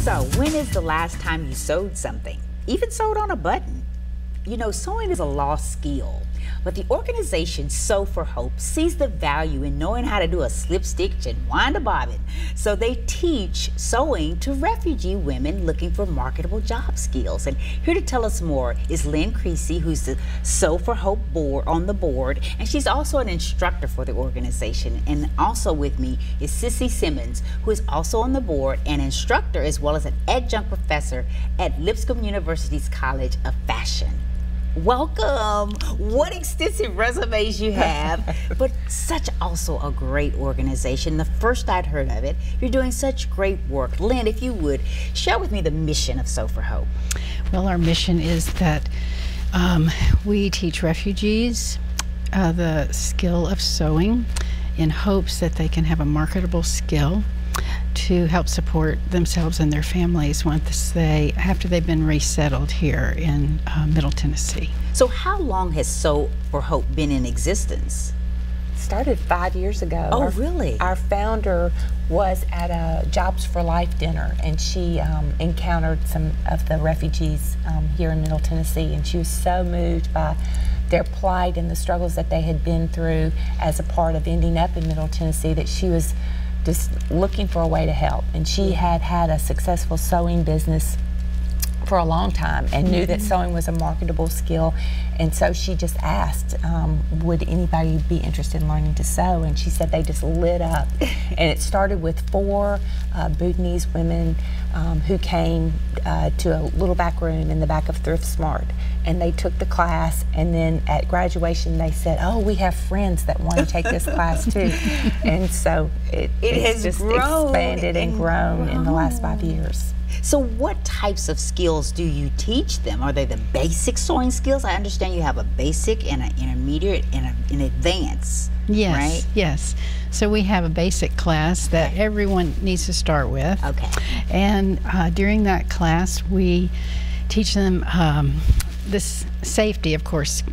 So, when is the last time you sewed something? Even sewed on a button? You know, sewing is a lost skill, but the organization Sew for Hope sees the value in knowing how to do a slip stitch and wind a bobbin. So they teach sewing to refugee women looking for marketable job skills. And here to tell us more is Lynn Creasy, who's the Sew for Hope board on the board, and she's also an instructor for the organization. And also with me is Sissy Simmons, who is also on the board, an instructor as well as an adjunct professor at Lipscomb University's College of Fashion. Welcome. What extensive resumes you have, but such also a great organization. The first I'd heard of it, you're doing such great work. Lynn, if you would, share with me the mission of Sew for Hope. Well, our mission is that we teach refugees the skill of sewing in hopes that they can have a marketable skill to help support themselves and their families after they've been resettled here in Middle Tennessee. So how long has Sew for Hope been in existence? Started 5 years ago. Oh, really? Our founder was at a Jobs for Life dinner, and she encountered some of the refugees here in Middle Tennessee, and she was so moved by their plight and the struggles that they had been through as a part of ending up in Middle Tennessee that she was just looking for a way to help. And she had had a successful sewing business for a long time and knew that sewing was a marketable skill, and so she just asked, would anybody be interested in learning to sew? And she said they just lit up. And it started with 4 Bhutanese women who came to a little back room in the back of Thrift Smart, and they took the class, and then at graduation they said, oh, we have friends that want to take this class too. And so it has just expanded and grown in the last 5 years. So what types of skills do you teach them? Are they the basic sewing skills? I understand you have a basic and an intermediate and an advanced, yes, right? Yes. So we have a basic class that everyone needs to start with. Okay. And during that class, we teach them this safety, of course,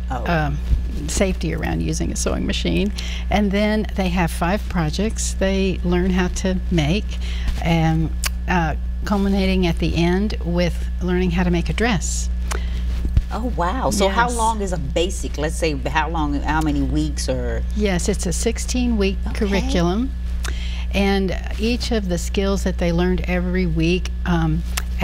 safety around using a sewing machine. And then they have 5 projects they learn how to make, and culminating at the end with learning how to make a dress. Oh, wow. So yes. How long is a basic? Let's say how many weeks or? Yes, it's a 16-week curriculum, and each of the skills that they learned every week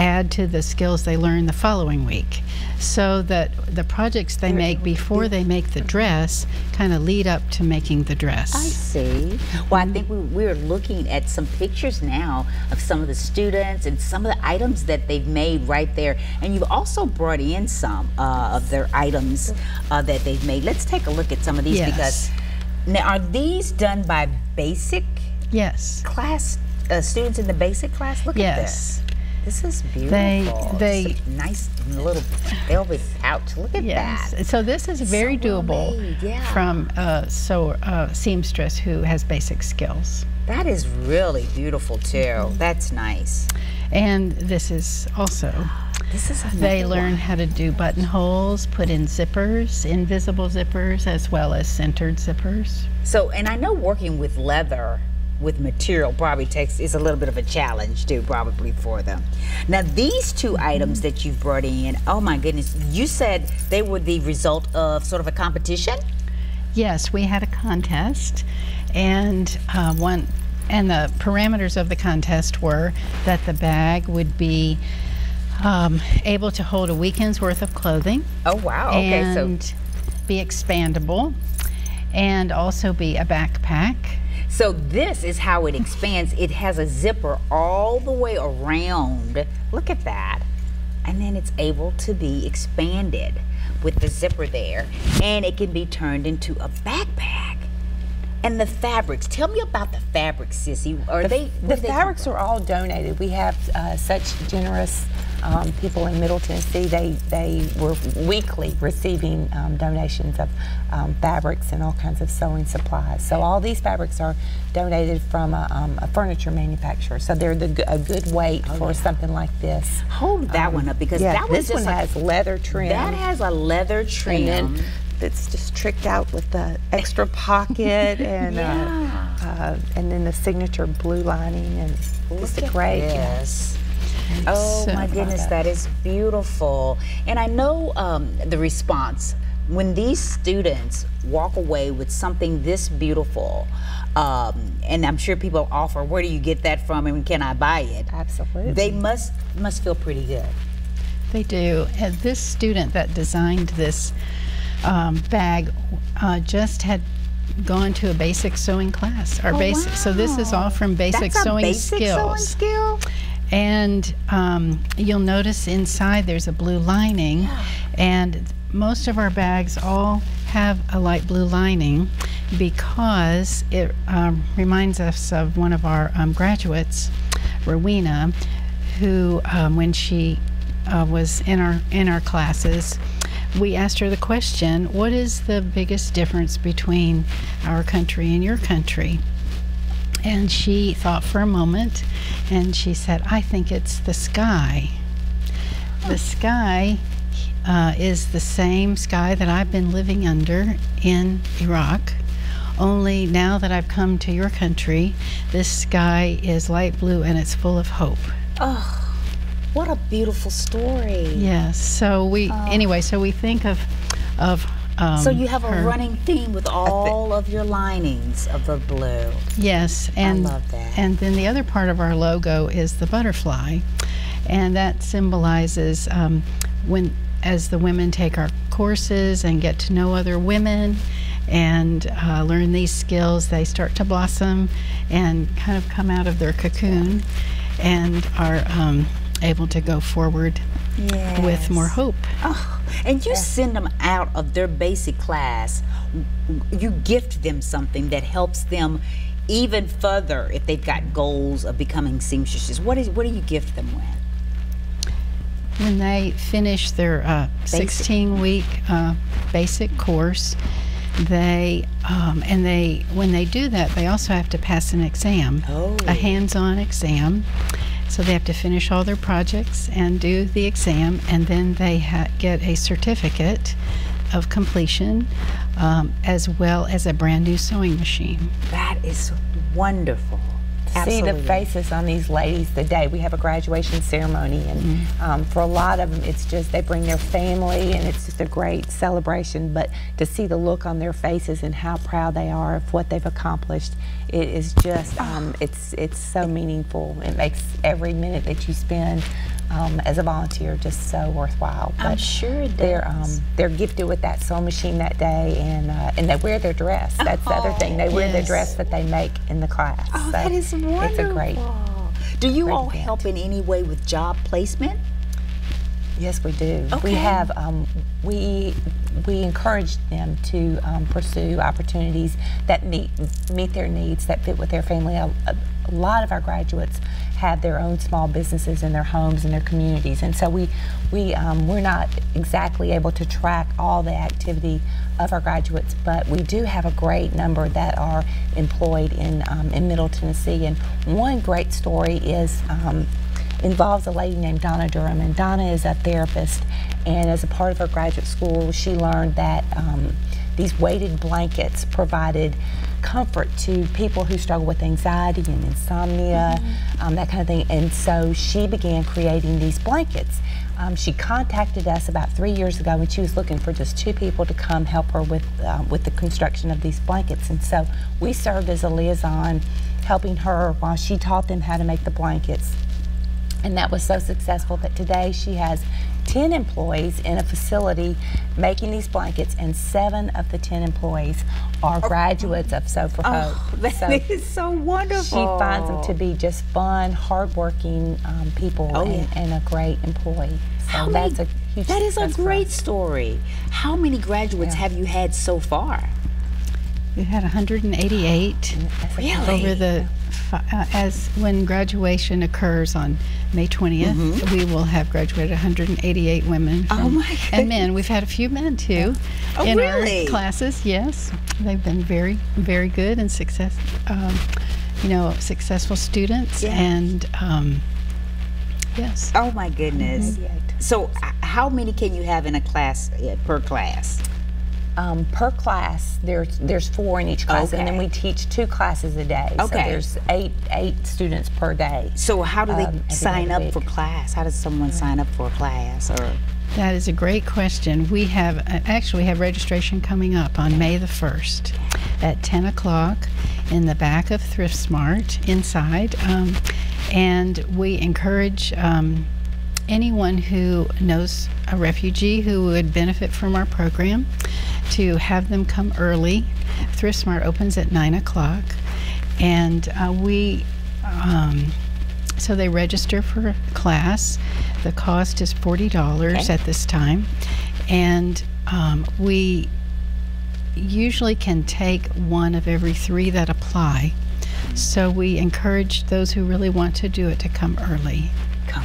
add to the skills they learn the following week, so that the projects they make before they make the dress kind of lead up to making the dress. I see. Well, I think we're looking at some pictures now of some of the students and some of the items that they've made right there. And you've also brought in some of their items that they've made. Let's take a look at some of these, because now are these done by basic class students in the basic class? Look at this. This is beautiful. They nice little velvet pouch. Look at that. So this is very doable from a seamstress who has basic skills. That is really beautiful too. That's nice. And this is also, they learn how to do buttonholes, put in zippers, invisible zippers, as well as centered zippers. So, and I know working with leather, with material probably is a little bit of a challenge too, probably for them. Now these 2 items that you've brought in, oh my goodness, you said they were the result of sort of a competition? Yes, we had a contest, and the parameters of the contest were that the bag would be able to hold a weekend's worth of clothing. Oh wow, okay. And be expandable, and also be a backpack. So this is how it expands. It has a zipper all the way around. Look at that. And then it's able to be expanded with the zipper there. And it can be turned into a backpack. And the fabrics, tell me about the fabrics, Sissy. The fabrics are all donated. We have such generous people in Middle Tennessee. They were weekly receiving donations of fabrics and all kinds of sewing supplies. So all these fabrics are donated from a furniture manufacturer. So they're a good weight for something like this. Hold that one up, because that this one has leather trim. That has a leather trim. It's just tricked out with the extra pocket and then the signature blue lining, and it's great. Yes. Oh So- my goodness, that is beautiful. And I know the response when these students walk away with something this beautiful, and I'm sure people offer, where do you get that from and can I buy it? Absolutely. They must feel pretty good. They do. And this student that designed this bag just had gone to a basic sewing class. Our basic. So this is all from basic That's sewing a basic skills. sewing skill? And you'll notice inside there's a blue lining, and most of our bags all have a light blue lining because it reminds us of one of our graduates, Rowena, who when she was in our classes, we asked her the question, what is the biggest difference between our country and your country? And she thought for a moment, and she said, I think it's the sky. The sky is the same sky that I've been living under in Iraq, only now that I've come to your country, this sky is light blue and it's full of hope. Oh, what a beautiful story. Yes, so we, anyway, so we think of so you have a her. running theme with all of your linings of the blue. Yes, and I love that. And then the other part of our logo is the butterfly, and that symbolizes when, as the women take our courses and get to know other women and learn these skills, they start to blossom and kind of come out of their cocoon and are able to go forward with more hope. Oh, and you send them out of their basic class. You gift them something that helps them even further if they've got goals of becoming seamstresses. What do you gift them with? When they finish their 16-week basic course, when they do that, they also have to pass an exam, a hands-on exam. So they have to finish all their projects and do the exam, and then they get a certificate of completion, as well as a brand new sewing machine. That is wonderful. See the faces on these ladies the day we have a graduation ceremony, and for a lot of them it's just they bring their family and it's just a great celebration, but to see the look on their faces and how proud they are of what they've accomplished, it is just it's so meaningful. It makes every minute that you spend as a volunteer just so worthwhile. But I'm sure it does. They're gifted with that sewing machine that day, and they wear their dress. That's the other thing. They wear the dress that they make in the class. Oh, So that is wonderful. It's a great. Do you great all event. help in any way with job placement? Yes, we do. Okay. We have we encourage them to pursue opportunities that meet their needs, that fit with their family. A lot of our graduates have their own small businesses in their homes and their communities, and so we're not exactly able to track all the activity of our graduates, but we do have a great number that are employed in Middle Tennessee. And one great story is involves a lady named Donna Durham, and Donna is a therapist, and as a part of her graduate school she learned that these weighted blankets provided comfort to people who struggle with anxiety and insomnia, that kind of thing, and so she began creating these blankets. She contacted us about 3 years ago when she was looking for just 2 people to come help her with the construction of these blankets, and so we served as a liaison, helping her while she taught them how to make the blankets. And that was so successful that today she has 10 employees in a facility making these blankets, and 7 of the 10 employees are graduates of Sew for Hope. That is so wonderful. She finds them to be just fun, hardworking people and a great employee. So that's a huge That is a success for great us. story. How many graduates have you had so far? We had 188 over the as when graduation occurs on May 20th, we will have graduated 188 women and men. We've had a few men too in our classes. Yes, they've been very, very good and successful students. And yes. Oh my goodness. So how many can you have in a class per class? per class, there's 4 in each class, and then we teach 2 classes a day. So there's eight students per day. So how do they sign up for class? How does someone sign up for a class? Or that is a great question. We have actually we have registration coming up on May the 1st at 10 o'clock in the back of Thrift Smart inside, and we encourage anyone who knows a refugee who would benefit from our program to have them come early. Thrift Smart opens at 9 o'clock, and so they register for class. The cost is $40 at this time, and we usually can take 1 of every 3 that apply. So we encourage those who really want to do it to come early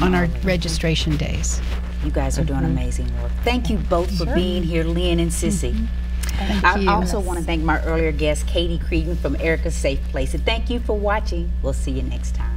on our registration days. You guys are doing amazing work. Thank you both for being here, Lynn and Sissy. I also want to thank my earlier guest, Katie Creedon from Erika's Safe Place. And thank you for watching. We'll see you next time.